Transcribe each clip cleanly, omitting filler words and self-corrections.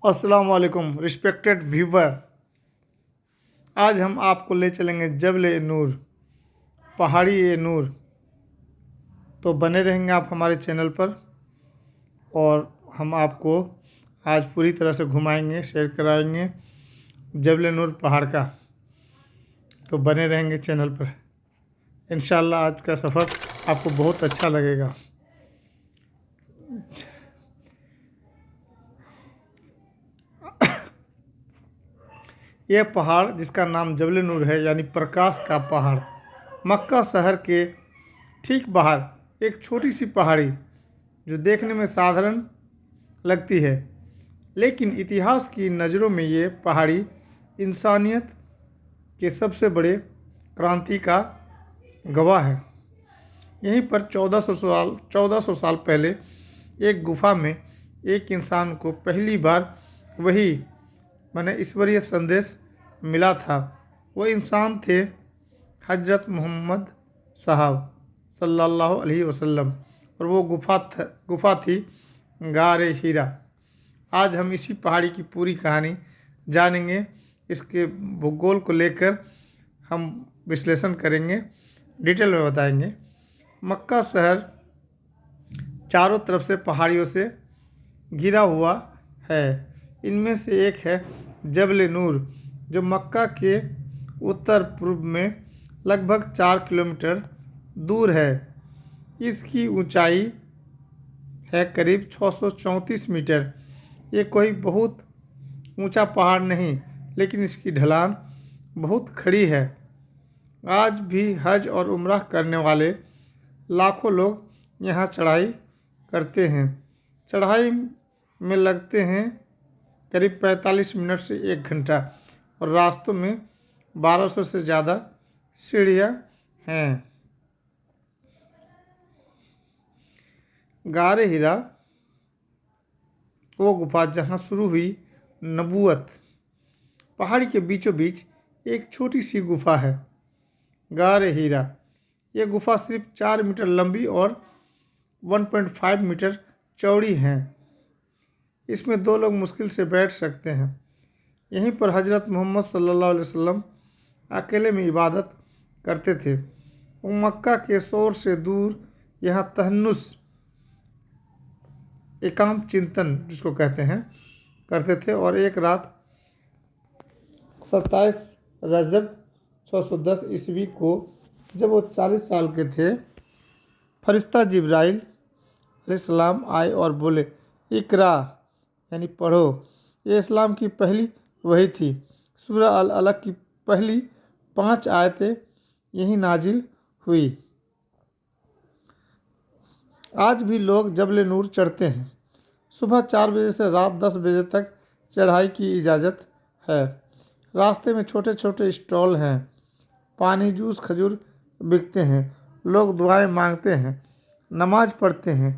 अस्सलाम वालेकुम respected viewer. आज हम आपको ले चलेंगे जबल ए नूर, पहाड़ी ए नूर। तो बने रहेंगे आप हमारे चैनल पर और हम आपको आज पूरी तरह से घुमाएंगे, शेयर कराएंगे जबल ए नूर पहाड़ का। तो बने रहेंगे चैनल पर। इंशाल्लाह आज का सफ़र आपको बहुत अच्छा लगेगा। यह पहाड़ जिसका नाम जबल नूर है यानी प्रकाश का पहाड़, मक्का शहर के ठीक बाहर एक छोटी सी पहाड़ी जो देखने में साधारण लगती है, लेकिन इतिहास की नज़रों में ये पहाड़ी इंसानियत के सबसे बड़े क्रांति का गवाह है। यहीं पर 1400 साल पहले एक गुफा में एक इंसान को पहली बार वही माने ईश्वरीय संदेश मिला था। वो इंसान थे हजरत मोहम्मद साहब सल्लल्लाहु अलैहि वसल्लम और वो गुफा थी गारे हीरा। आज हम इसी पहाड़ी की पूरी कहानी जानेंगे। इसके भूगोल को लेकर हम विश्लेषण करेंगे, डिटेल में बताएंगे। मक्का शहर चारों तरफ से पहाड़ियों से घिरा हुआ है। इनमें से एक है जबल नूर, जो मक्का के उत्तर पूर्व में लगभग 4 किलोमीटर दूर है। इसकी ऊंचाई है करीब 634 मीटर। ये कोई बहुत ऊंचा पहाड़ नहीं, लेकिन इसकी ढलान बहुत खड़ी है। आज भी हज और उम्रह करने वाले लाखों लोग यहाँ चढ़ाई करते हैं। चढ़ाई में लगते हैं करीब 45 मिनट से 1 घंटा और रास्तों में 1200 से ज़्यादा सीढ़ियाँ हैं। गारे हीरा वो गुफा जहाँ शुरू हुई नबूवत। पहाड़ी के बीचों बीच एक छोटी सी गुफा है, गारे हीरा। ये गुफा सिर्फ 4 मीटर लंबी और 1.5 मीटर चौड़ी है। इसमें 2 लोग मुश्किल से बैठ सकते हैं। यहीं पर हजरत मोहम्मद सल्लल्लाहु अलैहि वसल्लम अकेले में इबादत करते थे। वो मक्का के शोर से दूर यहाँ तहन्नुस, एकांत चिंतन जिसको कहते हैं, करते थे। और एक रात 27 रजब 610 ईस्वी को जब वो 40 साल के थे, फरिश्ता जिब्राइल अलैहिस्सलाम आए और बोले, इकरा यानी पढ़ो। ये इस्लाम की पहली वही थी। सूरह अल अलक की पहली 5 आयतें यही नाजिल हुई। आज भी लोग जबल नूर चढ़ते हैं। सुबह 4 बजे से रात 10 बजे तक चढ़ाई की इजाज़त है। रास्ते में छोटे छोटे स्टॉल हैं। पानी, जूस, खजूर बिकते हैं। लोग दुआएं मांगते हैं, नमाज पढ़ते हैं।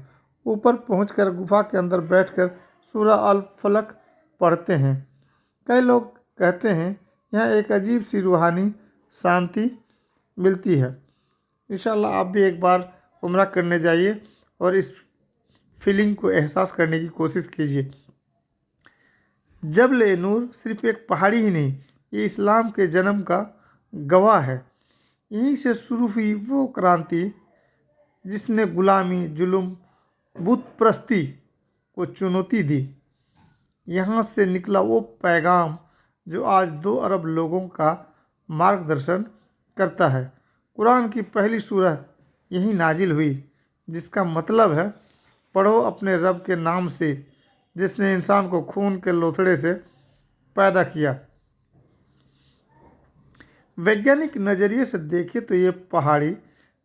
ऊपर पहुंचकर गुफा के अंदर बैठकर सूरह अल फलक पढ़ते हैं। कई लोग कहते हैं यहाँ एक अजीब सी रूहानी शांति मिलती है। इंशाल्लाह आप भी एक बार उम्रा करने जाइए और इस फीलिंग को एहसास करने की कोशिश कीजिए। जबल नूर सिर्फ एक पहाड़ी ही नहीं, ये इस्लाम के जन्म का गवाह है। यहीं से शुरू हुई वो क्रांति जिसने गुलामी, जुल्म, बुत परस्ती को चुनौती दी। यहाँ से निकला वो पैगाम जो आज 2 अरब लोगों का मार्गदर्शन करता है। कुरान की पहली सूरह यही नाजिल हुई, जिसका मतलब है, पढ़ो अपने रब के नाम से जिसने इंसान को खून के लोथड़े से पैदा किया। वैज्ञानिक नज़रिए से देखें तो ये पहाड़ी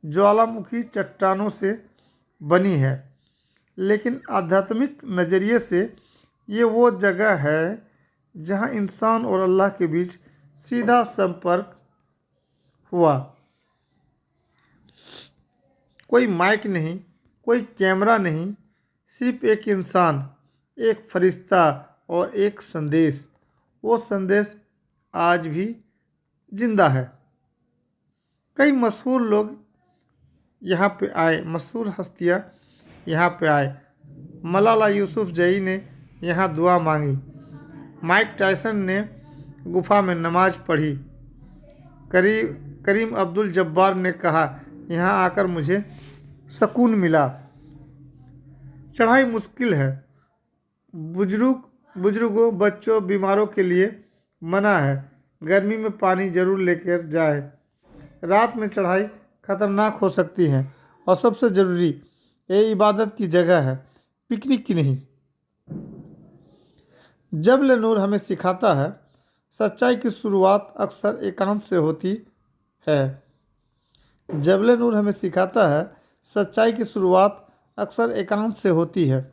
ज्वालामुखी चट्टानों से बनी है, लेकिन आध्यात्मिक नज़रिए से ये वो जगह है जहाँ इंसान और अल्लाह के बीच सीधा संपर्क हुआ। कोई माइक नहीं, कोई कैमरा नहीं, सिर्फ एक इंसान, एक फरिश्ता और एक संदेश। वो संदेश आज भी जिंदा है। कई मशहूर लोग यहाँ पे आए, मशहूर हस्तियाँ यहाँ पे आए। मलाला यूसुफजई ने यहाँ दुआ मांगी। माइक टायसन ने गुफा में नमाज पढ़ी। करीम अब्दुल जब्बार ने कहा, यहाँ आकर मुझे सुकून मिला। चढ़ाई मुश्किल है, बुजुर्गों, बच्चों, बीमारों के लिए मना है। गर्मी में पानी जरूर लेकर जाए। रात में चढ़ाई खतरनाक हो सकती है। और सबसे ज़रूरी, ये इबादत की जगह है, पिकनिक की नहीं। जबल नूर हमें सिखाता है, सच्चाई की शुरुआत अक्सर एकांत से होती है। जबल नूर हमें सिखाता है, सच्चाई की शुरुआत अक्सर एकांत से होती है।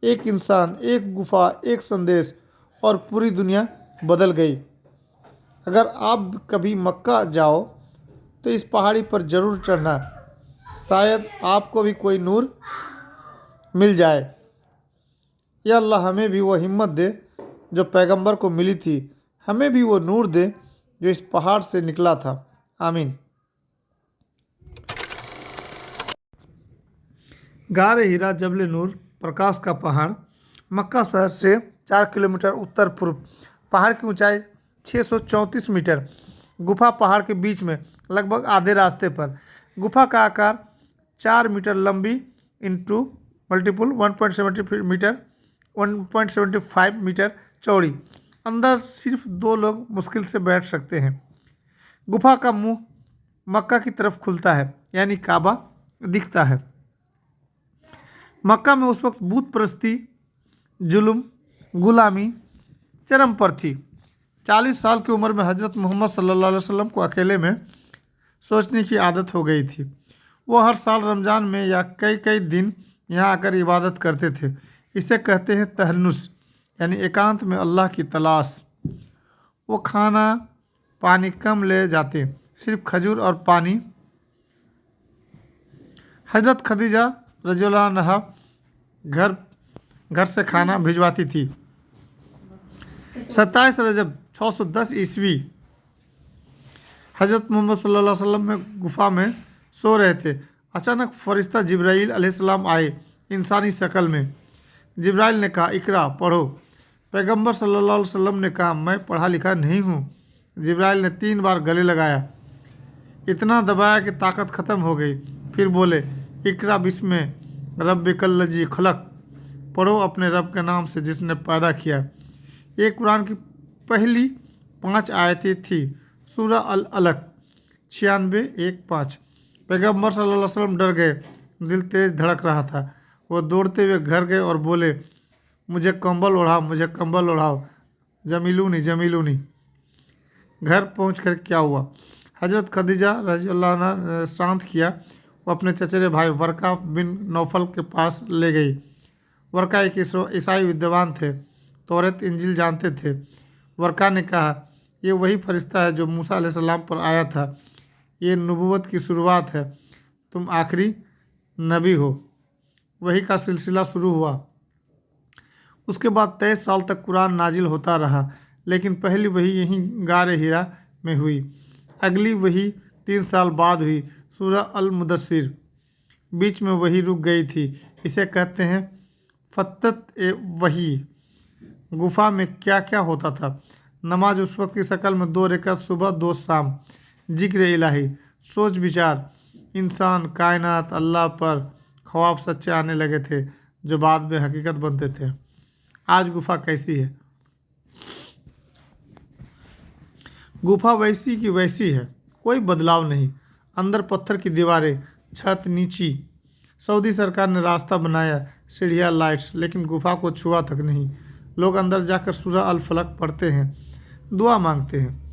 एक इंसान, एक गुफा, एक संदेश और पूरी दुनिया बदल गई। अगर आप कभी मक्का जाओ तो इस पहाड़ी पर ज़रूर चढ़ना। शायद आपको भी कोई नूर मिल जाए। या अल्लाह हमें भी वो हिम्मत दे जो पैगंबर को मिली थी। हमें भी वो नूर दे जो इस पहाड़ से निकला था। आमीन। गार हीरा, जबल नूर, प्रकाश का पहाड़, मक्का शहर से 4 किलोमीटर उत्तर पूर्व। पहाड़ की ऊंचाई 634 मीटर। गुफा पहाड़ के बीच में, लगभग आधे रास्ते पर। गुफा का आकार 4 मीटर लंबी इंटू मल्टीपल 1.75 मीटर चौड़ी। अंदर सिर्फ 2 लोग मुश्किल से बैठ सकते हैं। गुफा का मुंह मक्का की तरफ खुलता है, यानी काबा दिखता है। मक्का में उस वक्त बूत परस्ती, जुल्म, गुलामी चरम पर थी। 40 साल की उम्र में हज़रत मोहम्मद सल्लल्लाहु अलैहि वसल्लम को अकेले में सोचने की आदत हो गई थी। वो हर साल रमज़ान में या कई कई दिन यहाँ आकर इबादत करते थे। इसे कहते हैं तहन्नुस, यानी एकांत में अल्लाह की तलाश। वो खाना पानी कम ले जाते, सिर्फ खजूर और पानी। हजरत खदीजा रज़ियल्लाहु अन्हा घर से खाना भिजवाती थी। 27 रजब 610 ईस्वी हजरत मोहम्मद सल्लल्लाहु अलैहि वसल्लम में गुफा में सो रहे थे। अचानक फरिश्ता जिब्राइल अलैहिस्सलाम आए, इंसानी शक्ल में। जिब्राइल ने कहा, इकरा, पढ़ो। पैगंबर सल्लल्लाहु अलैहि वसल्लम ने कहा, मैं पढ़ा लिखा नहीं हूँ। जिब्राइल ने 3 बार गले लगाया, इतना दबाया कि ताकत ख़त्म हो गई। फिर बोले, इकरा बिस्मे रब्बिकल्लज़ी खलक, पढ़ो अपने रब के नाम से जिसने पैदा किया। ये कुरान की पहली 5 आयतें थी। सूरह अल अलक 96:1-5। पैगंबर सल्लल्लाहु अलैहि वसल्लम डर गए, दिल तेज धड़क रहा था। वो दौड़ते हुए घर गए और बोले, मुझे कंबल ओढ़ाओ, मुझे कंबल ओढ़ाओ, जमीलूनी जमीलूनी। घर पहुंचकर क्या हुआ? हज़रत खदीजा रज़ियल्लाहु अन्हा ने शांत किया। वो अपने चचेरे भाई वर्का बिन नौफल के पास ले गई। वर्का एक ईसाई विद्वान थे, तौरात इंजील जानते थे। वर्का ने कहा, ये वही फरिश्ता है जो मूसा अलैहिस्सलाम पर आया था। ये नबूवत की शुरुआत है, तुम आखिरी नबी हो। वही का सिलसिला शुरू हुआ। उसके बाद 23 साल तक कुरान नाजिल होता रहा, लेकिन पहली वही यहीं गार हीरा में हुई। अगली वही 3 साल बाद हुई, सूरह अल मुदस्सिर। बीच में वही रुक गई थी। इसे कहते हैं फतत ए वही। गुफा में क्या क्या होता था? नमाज उस वक्त की शक्ल में 2 रकात सुबह 2 शाम। जिक्र इलाही, सोच विचार। इंसान, कायनात, अल्लाह पर ख्वाब सच्चे आने लगे थे जो बाद में हकीकत बनते थे। आज गुफा कैसी है? गुफा वैसी की वैसी है, कोई बदलाव नहीं। अंदर पत्थर की दीवारें, छत नीची। सऊदी सरकार ने रास्ता बनाया, सीढ़ियाँ, लाइट्स, लेकिन गुफा को छुआ तक नहीं। लोग अंदर जाकर सूरह अल फलक पढ़ते हैं, दुआ मांगते हैं।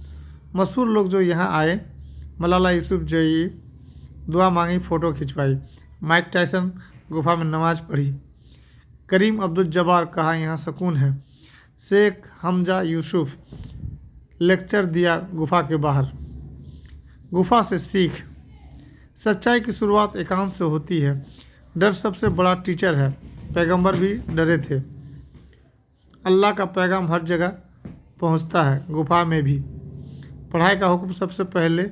मशहूर लोग जो यहाँ आए, मलाला यूसुफजई, दुआ मांगी, फ़ोटो खिंचवाई। माइक टायसन गुफा में नमाज पढ़ी। करीम अब्दुल जब्बार कहा, यहाँ सुकून है। शेख हमजा यूसुफ लेक्चर दिया गुफा के बाहर। गुफा से सीख, सच्चाई की शुरुआत एकांत से होती है। डर सबसे बड़ा टीचर है। पैगंबर भी डरे थे। अल्लाह का पैगाम हर जगह पहुंचता है, गुफा में भी। पढ़ाई का हुक्म सबसे पहले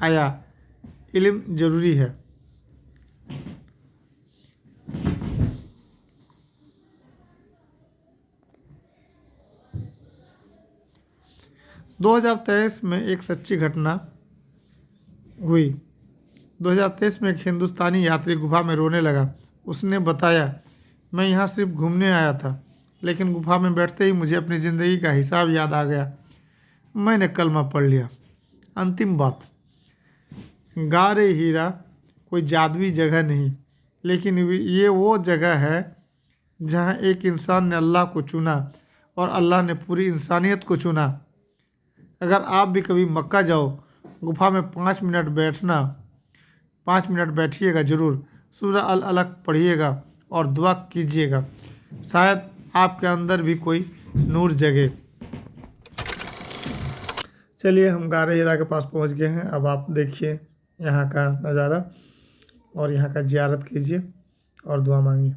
आया। इल्म ज़रूरी है। 2023 में एक सच्ची घटना हुई। 2023 में एक हिंदुस्तानी यात्री गुफा में रोने लगा। उसने बताया, मैं यहाँ सिर्फ घूमने आया था, लेकिन गुफा में बैठते ही मुझे अपनी ज़िंदगी का हिसाब याद आ गया। मैंने कलमा पढ़ लिया। अंतिम बात, गारे हीरा कोई जादुई जगह नहीं, लेकिन ये वो जगह है जहाँ एक इंसान ने अल्लाह को चुना और अल्लाह ने पूरी इंसानियत को चुना। अगर आप भी कभी मक्का जाओ, गुफा में 5 मिनट बैठिएगा ज़रूर। सूरह अल अलक पढ़िएगा और दुआ कीजिएगा, शायद आपके अंदर भी कोई नूर जगे। चलिए, हम गारे हीरा के पास पहुंच गए हैं। अब आप देखिए यहाँ का नज़ारा और यहाँ का ज़ियारत कीजिए और दुआ मांगिए।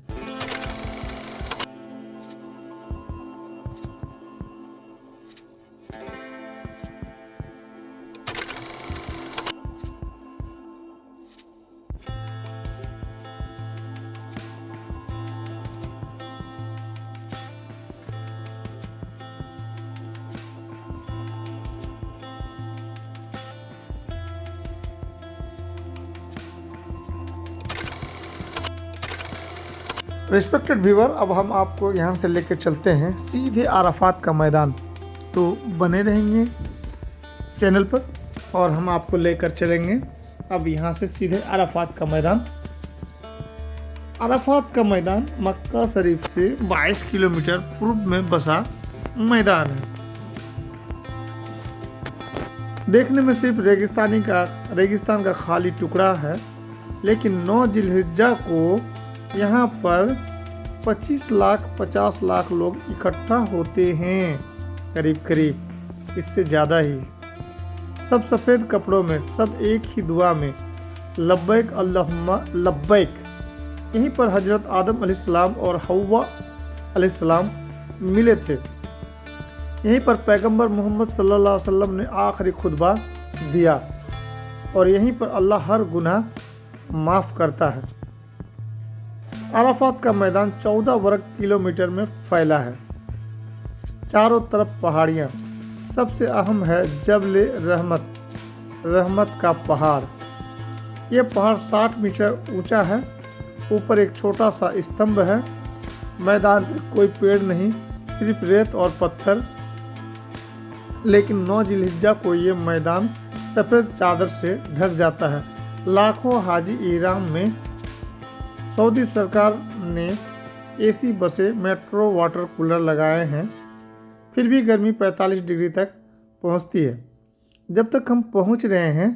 रिस्पेक्टेड व्यूअर, अब हम आपको यहाँ से लेकर चलते हैं सीधे अराफात का मैदान। तो बने रहेंगे चैनल पर और हम आपको लेकर चलेंगे अब यहाँ से सीधे अराफात का मैदान। अराफात का मैदान मक्का शरीफ से 22 किलोमीटर पूर्व में बसा मैदान है। देखने में सिर्फ रेगिस्तान का खाली टुकड़ा है, लेकिन 9 जिलहिज्जा को यहाँ पर 25 लाख 50 लाख लोग इकट्ठा होते हैं, करीब इससे ज़्यादा ही। सब सफ़ेद कपड़ों में, सब एक ही दुआ में, लब्बैक अल्लाहुम्मा लब्बैक। यहीं पर हजरत आदम अलैहिस्सलाम और हव्वा अलैहिस्सलाम मिले थे। यहीं पर पैगंबर मोहम्मद सल्लल्लाहु अलैहि वसल्लम ने आखिरी खुतबा दिया और यहीं पर अल्लाह हर गुनाह माफ़ करता है। अराफात का मैदान 14 वर्ग किलोमीटर में फैला है। चारों तरफ पहाड़ियाँ। सबसे अहम है जबल रहमत का पहाड़। ये पहाड़ 60 मीटर ऊंचा है। ऊपर एक छोटा सा स्तंभ है। मैदान में कोई पेड़ नहीं, सिर्फ रेत और पत्थर। लेकिन 9 जिलहिज्जा को ये मैदान सफ़ेद चादर से ढक जाता है। लाखों हाजी इहराम में। सऊदी सरकार ने एसी बसें, मेट्रो, वाटर कूलर लगाए हैं, फिर भी गर्मी 45 डिग्री तक पहुंचती है। जब तक हम पहुंच रहे हैं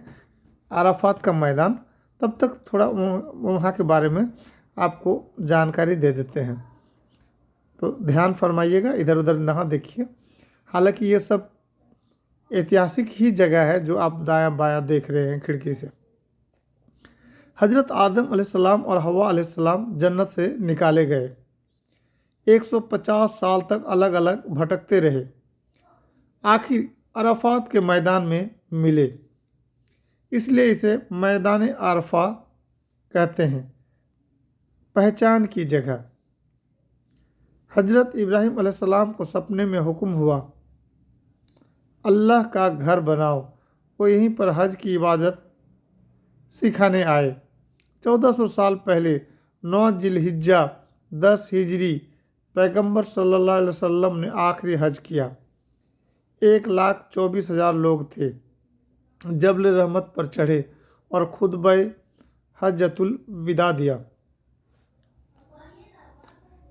अराफात का मैदान, तब तक थोड़ा वहाँ के बारे में आपको जानकारी दे देते हैं। तो ध्यान फरमाइएगा, इधर उधर ना देखिए। हालांकि ये सब ऐतिहासिक ही जगह है जो आप दायां बायां देख रहे हैं खिड़की से। हजरत आदम अलैहिस्सलाम और हव्वा अलैहिस्सलाम जन्नत से निकाले गए। 150 साल तक अलग अलग भटकते रहे, आखिर अराफात के मैदान में मिले। इसलिए इसे मैदान अरफा कहते हैं, पहचान की जगह। हजरत इब्राहीम अलैहिस्सलाम को सपने में हुक्म हुआ, अल्लाह का घर बनाओ। वो यहीं पर हज की इबादत सिखाने आए। 1400 साल पहले 9 जिलहिज्जा 10 हिजरी पैगंबर सल्लल्लाहु अलैहि वसल्लम ने आखिरी हज किया। 1,24,000 लोग थे। जबल रहमत पर चढ़े और खुतबा हज्जतुल विदा दिया।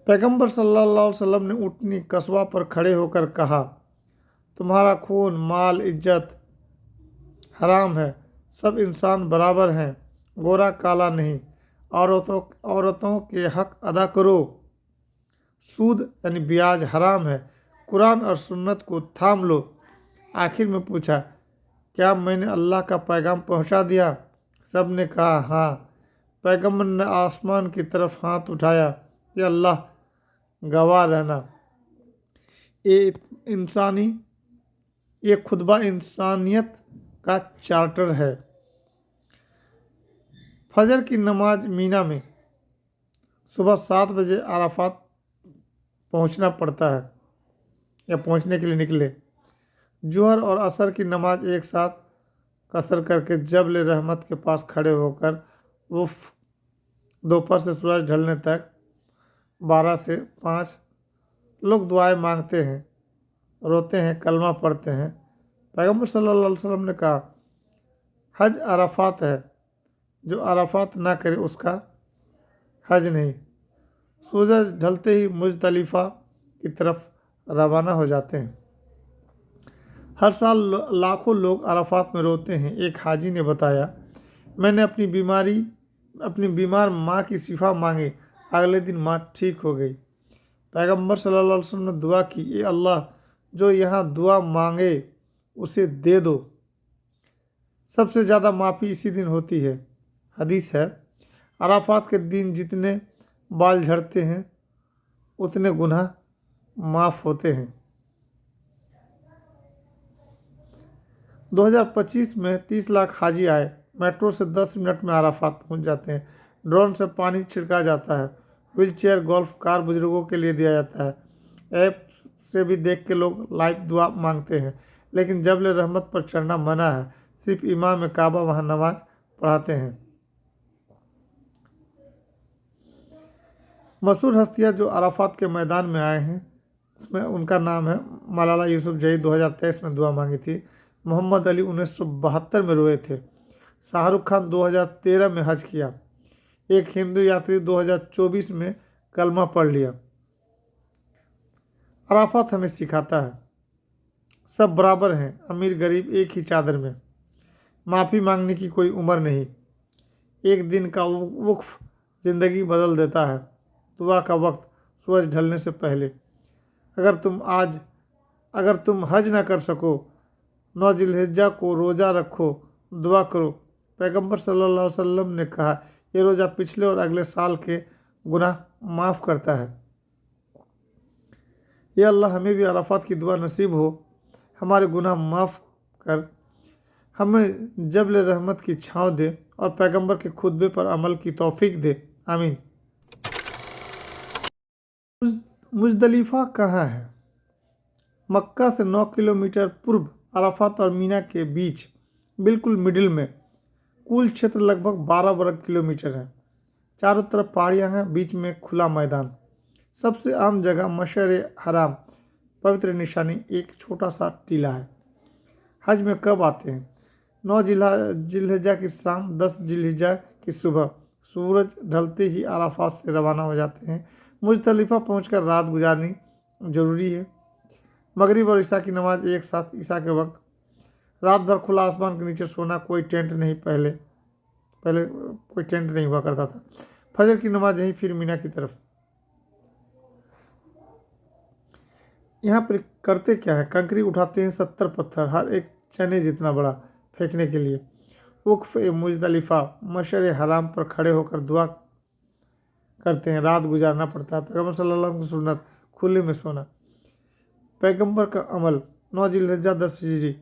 पैगंबर सल्लल्लाहु अलैहि वसल्लम ने ऊँटनी कस्बा पर खड़े होकर कहा, तुम्हारा खून, माल, इज्जत हराम है। सब इंसान बराबर हैं, गोरा काला नहीं। औरतों के हक अदा करो। सूद यानी ब्याज हराम है। कुरान और सुन्नत को थाम लो। आखिर में पूछा, क्या मैंने अल्लाह का पैगाम पहुंचा दिया? सब ने कहा हाँ। पैगंबर ने आसमान की तरफ हाथ उठाया, कि अल्लाह गवाह रहना। ये खुतबा इंसानियत का चार्टर है। फजर की नमाज मीना में। सुबह 7 बजे अराफात पहुंचना पड़ता है या पहुंचने के लिए निकले। जोहर और असर की नमाज एक साथ कसर करके जबल रहमत के पास खड़े होकर उफ दोपहर से सूरज ढलने तक 12 से 5 लोग दुआएं मांगते हैं, रोते हैं, कलमा पढ़ते हैं। पैगम्बर सल्लल्लाहु अलैहि वसल्लम ने कहा, हज अराफात है, जो अराफात ना करे उसका हज नहीं। सूरज ढलते ही मुजदलिफा की तरफ रवाना हो जाते हैं। हर साल लाखों लोग अराफात में रोते हैं। एक हाजी ने बताया, मैंने अपनी बीमार माँ की शिफा मांगी, अगले दिन माँ ठीक हो गई। पैगम्बर सल्लल्लाहु अलैहि वसल्लम ने दुआ की, ए अल्लाह, जो यहाँ दुआ मांगे उसे दे दो। सबसे ज़्यादा माफ़ी इसी दिन होती है। हदीस है, अराफात के दिन जितने बाल झड़ते हैं उतने गुनाह माफ़ होते हैं। 2025 में 30 लाख हाजी आए। मेट्रो से 10 मिनट में अराफात पहुंच जाते हैं। ड्रोन से पानी छिड़का जाता है। व्हीलचेयर, गोल्फ कार बुजुर्गों के लिए दिया जाता है। ऐप से भी देख के लोग लाइव दुआ मांगते हैं। लेकिन जबल रहमत पर चढ़ना मना है। सिर्फ इमाम काबा वहाँ नमाज पढ़ाते हैं। मशहूर हस्तियाँ जो अराफात के मैदान में आए हैं उसमें उनका नाम है, मलाला यूसुफजई 2023 में दुआ मांगी थी। मोहम्मद अली 1972 में रोए थे। शाहरुख खान 2013 में हज किया। एक हिंदू यात्री 2024 में कलमा पढ़ लिया। अराफात हमें सिखाता है, सब बराबर हैं, अमीर गरीब एक ही चादर में। माफ़ी मांगने की कोई उम्र नहीं। एक दिन का वक्फ ज़िंदगी बदल देता है। दुआ का वक्त सूरज ढलने से पहले। अगर तुम हज ना कर सको, 9 जिलहिज्जा को रोज़ा रखो, दुआ करो। पैगम्बर सल्लल्लाहु अलैहि वसल्लम ने कहा, ये रोज़ा पिछले और अगले साल के गुनाह माफ़ करता है। ये अल्लाह हमें भी अराफात की दुआ नसीब हो, हमारे गुनाह माफ़ कर हमें जबल रहमत की छाँव दे और पैगम्बर के खुतबे पर अमल की तौफीक दे। आमीन। मुजदलिफा कहाँ है? मक्का से 9 किलोमीटर पूर्व, अराफात और मीना के बीच, बिल्कुल मिडिल में। कुल क्षेत्र लगभग 12 वर्ग किलोमीटर है। चारों तरफ पहाड़ियाँ हैं, बीच में खुला मैदान। सबसे आम जगह मशअर हराम, पवित्र निशानी, एक छोटा सा टीला है। हज में कब आते हैं? 9 जिलहिज्जा की शाम, 10 जिलहिज्जा की सुबह। सूरज ढलते ही अराफात से रवाना हो जाते हैं। मुजदलिफा पहुंचकर रात गुजारनी जरूरी है। मगरिब और ईशा की नमाज एक साथ, ईशा के वक्त। रात भर खुला आसमान के नीचे सोना, कोई टेंट नहीं। पहले कोई टेंट नहीं हुआ करता था। फजर की नमाज यहीं, फिर मीना की तरफ। यहाँ पर करते क्या है? कंकरी उठाते हैं 70 पत्थर, हर एक चने जितना बड़ा, फेंकने के लिए। वक्फ मुजदलिफा, मशअर हराम पर खड़े होकर दुआ करते हैं। रात गुजारना पड़ता है। पैगम्बर सल्लल्लाहु अलैहि वसल्लम की सुन्नत, खुले में सोना। पैगम्बर का अमल, 9 जिलहिज्जा 10 हिजरी,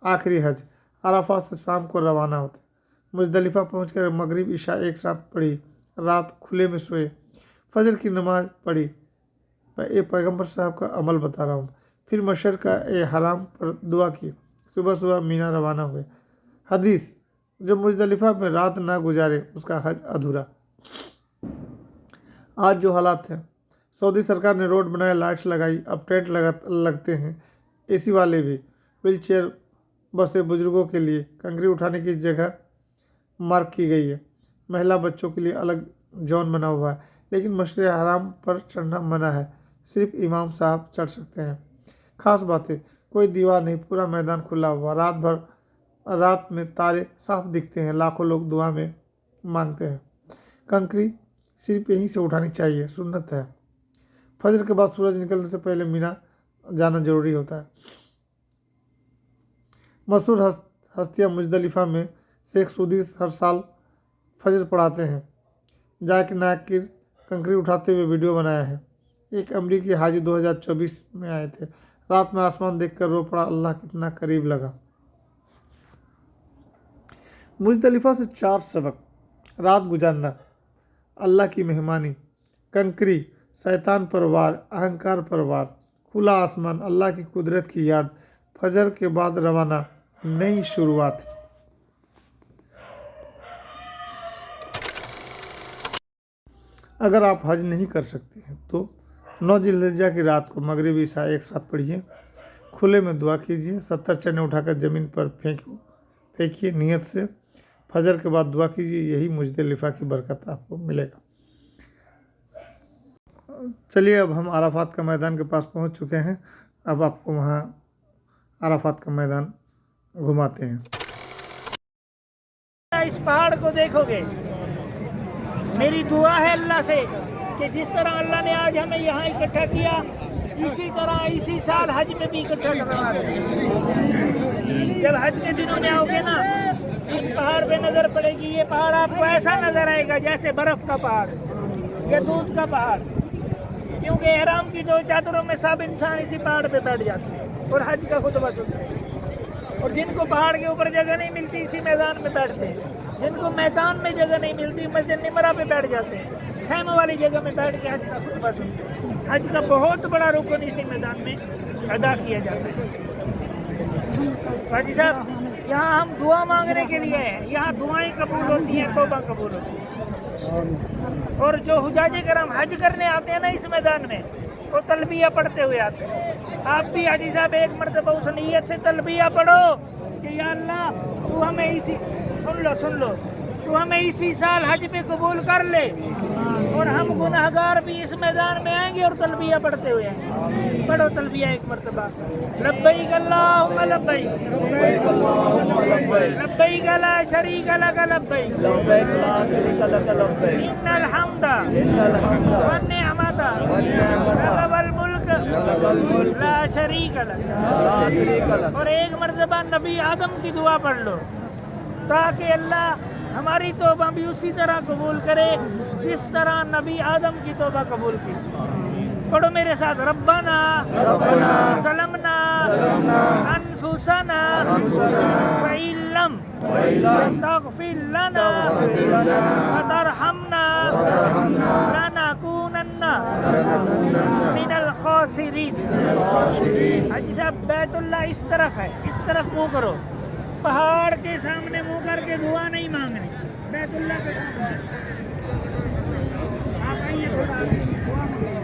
आखिरी हज। अराफात से शाम को रवाना होते। मुजदलिफा पहुंचकर मगरिब ईशा एक साथ पढ़ी। रात खुले में सोए। फजर की नमाज पढ़ी। ये पैगम्बर साहब का अमल बता रहा हूँ। फिर मशअर का हराम पर दुआ की। सुबह सुबह मीना रवाना हुए। हदीस, जो मुजदलिफा में रात ना गुजारे उसका हज अधूरा। आज जो हालात हैं, सऊदी सरकार ने रोड बनाए, लाइट्स लगाई, अब टेंट लगते हैं, एसी वाले भी। व्हीलचेयर बसें बुजुर्गों के लिए, कंकरी उठाने की जगह मार्क की गई है। महिला बच्चों के लिए अलग जोन बना हुआ है। लेकिन मशअर हराम पर चढ़ना मना है। सिर्फ इमाम साहब चढ़ सकते हैं। खास बातें, कोई दीवार नहीं, पूरा मैदान खुला हुआ। रात में तारे साफ दिखते हैं। लाखों लोग दुआ में मांगते हैं। कंकरी सिर्फ यहीं से उठानी चाहिए, सुन्नत है। फजर के बाद सूरज निकलने से पहले मीना जाना जरूरी होता है। मशहूर हस्तियाँ मुजदलिफा में शेख सूदी हर साल फजर पढ़ाते हैं। जाकिर नायक कंकरी उठाते हुए वीडियो बनाया है। एक अमरीकी हाजी 2024 में आए थे। रात में आसमान देखकर रो पड़ा, अल्लाह कितना करीब लगा। मुजदलिफा से 4 सबक। रात गुजारना, अल्लाह की मेहमानी। कंकरी, शैतान पर वार, अहंकार पर वार। खुला आसमान, अल्लाह की कुदरत की याद। फजर के बाद रवाना, नई शुरुआत। अगर आप हज नहीं कर सकते हैं तो 9 जिल्हिज्जा की रात को मगरिब ईशा एक साथ पढ़िए, खुले में दुआ कीजिए, 70 चने उठाकर ज़मीन पर फेंकिए नियत से, फजर के बाद दुआ कीजिए, यही मुजदलिफा की बरकत आपको मिलेगा। चलिए अब हम अराफात का मैदान के पास पहुंच चुके हैं। अब आपको वहां अराफात का मैदान घुमाते हैं। इस पहाड़ को देखोगे, मेरी दुआ है अल्लाह से कि जिस तरह अल्लाह ने आज हमें यहाँ इकट्ठा किया, इसी तरह इसी साल हज में भी इकट्ठा करवा रहे हैं। जब हज के दिनों में आओगे ना, इस पहाड़ पे नजर पड़ेगी। ये पहाड़ आपको ऐसा नजर आएगा जैसे बर्फ का पहाड़ या दूध का पहाड़, क्योंकि एहराम की 2 चादरों में सब इंसान इसी पहाड़ पे बैठ जाते हैं और हज का खुतबा सुनते हैं। और जिनको पहाड़ के ऊपर जगह नहीं मिलती, इसी मैदान में बैठते हैं। जिनको मैदान में जगह नहीं मिलती, मस्जिद निमरा पे बैठ जाते हैं, खैमे वाली जगह में बैठ के हज का खुतबा सुनते हैं। हज का बहुत बड़ा रुकन इसी मैदान में अदा किया जाता है। हाजी साहब, यहाँ हम दुआ मांगने के लिए हैं। यहाँ दुआएं कबूल होती हैं, तौबा कबूल होती है। और जो हुजाजे करम हज करने आते हैं ना इस मैदान में, वो तलबिया पढ़ते हुए आते हैं। आप भी हाजी साहब एक मरतबा उस नीयत से तलबिया पढ़ो कि या अल्लाह तू हमें इसी सुन लो तू हमें इसी साल हज पे कबूल कर ले, और हम गुनाहगार भी इस मैदान में आएंगे और तलबिया पढ़ते हुए आएंगे। पढ़ो तलबिया एक मरतबा। लब्बैक अल्लाहुम्मा लब्बैक, लब्बैक ला शरीक लक लब्बैक, इन्नल हम्दा वन निअमता वल मुल्क ला शरीक लक। और एक मरतबा नबी आदम की दुआ पढ़ लो, ताकि अल्लाह हमारी तौबा भी उसी तरह कबूल करे जिस तरह नबी आदम की तौबा कबूल की। पढ़ो मेरे साथ। रब्बना सलमना अनफुसना व इल्लम तगफिर लना व तरहमना लनकूनन्ना मिनल खासिरीन। हाजी साहब, बैतुल्लाह इस तरफ है, इस तरफ मुँह करो। पहाड़ के सामने मुंह करके दुआ नहीं मांगनी, बैतुल्लाह पे आप आइए थोड़ा दुआ मांगो।